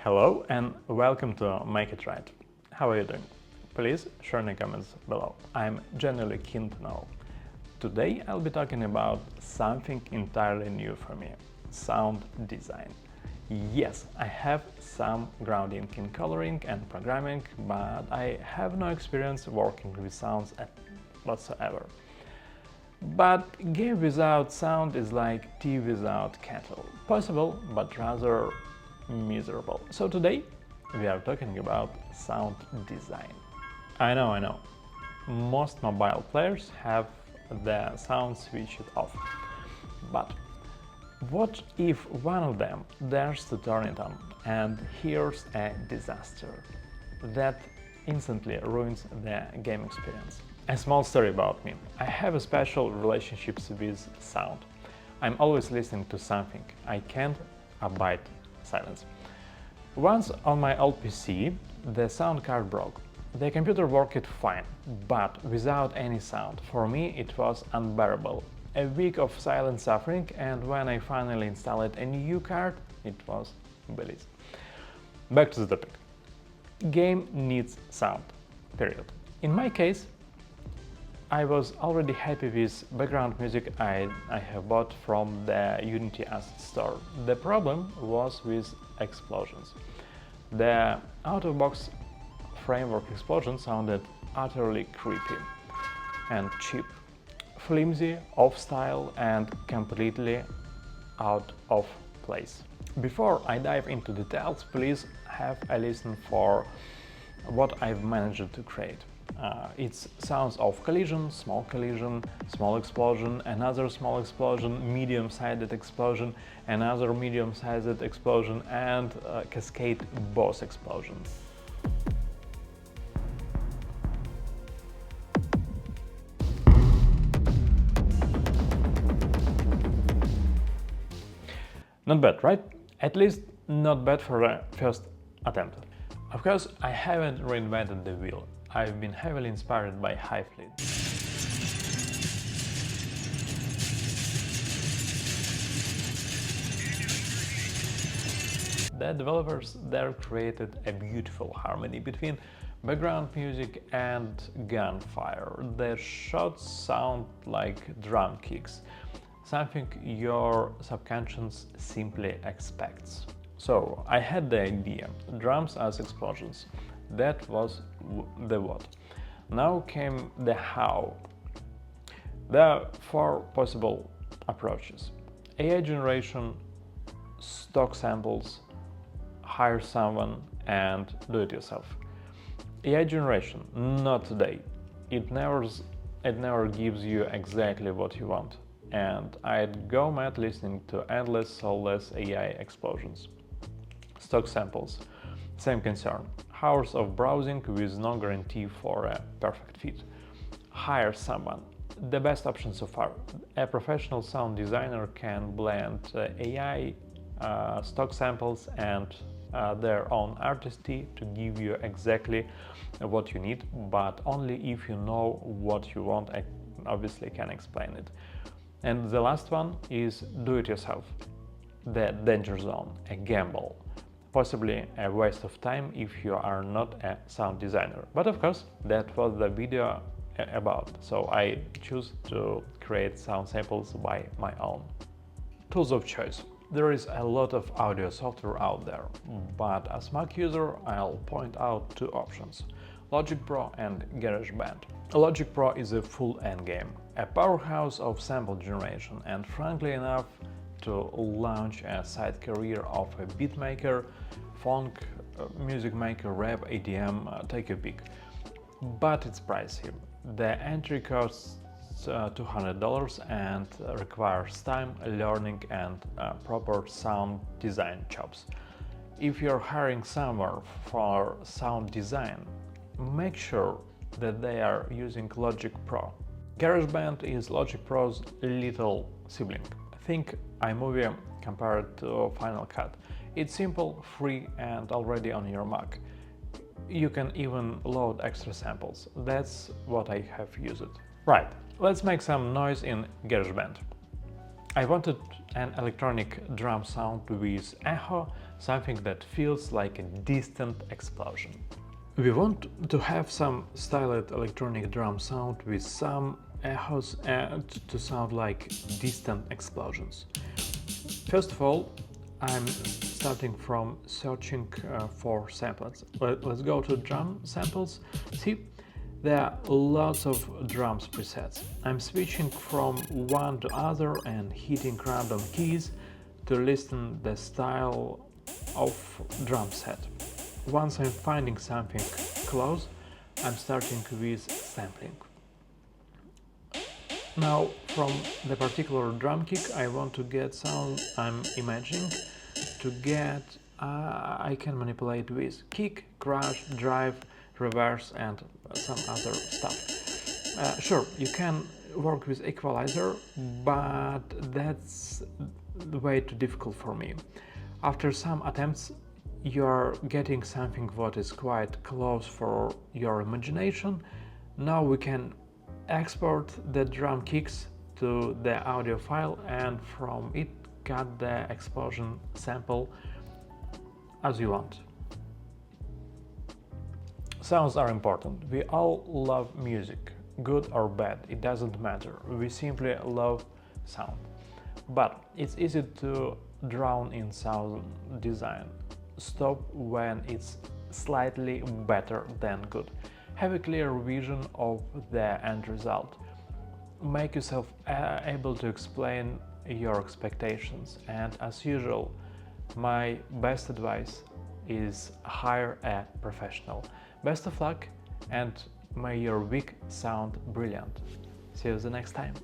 Hello and welcome to Make It Right. How are you doing? Please share in the comments below. I'm genuinely keen to know. Today I'll be talking about something entirely new for me: sound design. Yes, I have some grounding in coloring and programming, but I have no experience working with sounds whatsoever. But game without sound is like tea without kettle. Possible, but rather miserable. So today we are talking about sound design. I know. Most mobile players have the sound switched off. But what if one of them dares to turn it on and hears a disaster that instantly ruins the game experience? A small story about me. I have a special relationship with sound. I'm always listening to something. I can't abide silence. Once on my old PC, the sound card broke. The computer worked fine, but without any sound. For me, it was unbearable. A week of silent suffering, and when I finally installed a new card, it was bliss. Back to the topic. Game needs sound, period. In my case, I was already happy with background music I have bought from the Unity Asset Store. The problem was with explosions. The out-of-box framework explosion sounded utterly creepy and cheap, flimsy, off-style and completely out of place. Before I dive into details, please have a listen for what I've managed to create. It's sounds of collision, small explosion, another small explosion, medium-sized explosion, another medium-sized explosion, and cascade boss explosion. Not bad, right? At least not bad for a first attempt. Of course, I haven't reinvented the wheel. I've been heavily inspired by Highfleet. The developers there created a beautiful harmony between background music and gunfire. Their shots sound like drum kicks, something your subconscious simply expects. So I had the idea: drums as explosions. That was the what. Now came the how. There are four possible approaches: AI generation, stock samples, hire someone, and do it yourself. AI generation, not today. It never gives you exactly what you want, and I'd go mad listening to endless, soulless AI explosions. Stock samples, same concern. Hours of browsing with no guarantee for a perfect fit. Hire someone. The best option so far. A professional sound designer can blend AI, stock samples and their own artistry to give you exactly what you need, but only if you know what you want. I obviously can explain it. And the last one is do it yourself. The danger zone, a gamble. Possibly a waste of time if you are not a sound designer. But of course, that was the video about, so I choose to create sound samples by my own. Tools of choice. There is a lot of audio software out there, but as Mac user, I'll point out two options: Logic Pro and GarageBand. Logic Pro is a full endgame, a powerhouse of sample generation, and frankly enough, to launch a side career of a beatmaker, funk, music maker, rap, EDM, take a pick. But it's pricey. The entry costs $200 and requires time, learning and proper sound design chops. If you're hiring someone for sound design, make sure that they are using Logic Pro. GarageBand is Logic Pro's little sibling. Think iMovie compared to Final Cut. It's simple, free and already on your Mac. You can even load extra samples. That's what I have used. Right, let's make some noise in GarageBand. I wanted an electronic drum sound with echo, something that feels like a distant explosion. We want to have some styled electronic drum sound with some echoes and to sound like distant explosions. First of all, I'm starting from searching for samples. Let's go to drum samples. See, there are lots of drums presets. I'm switching from one to other and hitting random keys to listen the style of drum set. Once I'm finding something close, I'm starting with sampling. Now, from the particular drum kick I want to get sound I'm imagining to get, I can manipulate with kick, crash, drive, reverse and some other stuff. Sure, you can work with equalizer, but that's way too difficult for me. After some attempts, you're getting something what is quite close for your imagination. Now we can export the drum kicks to the audio file and from it cut the explosion sample as you want. Sounds are important. We all love music, good or bad, it doesn't matter. We simply love sound. But it's easy to drown in sound design. Stop when it's slightly better than good. Have a clear vision of the end result. Make yourself able to explain your expectations, and as usual, my best advice is hire a professional. Best of luck and may your week sound brilliant. See you the next time.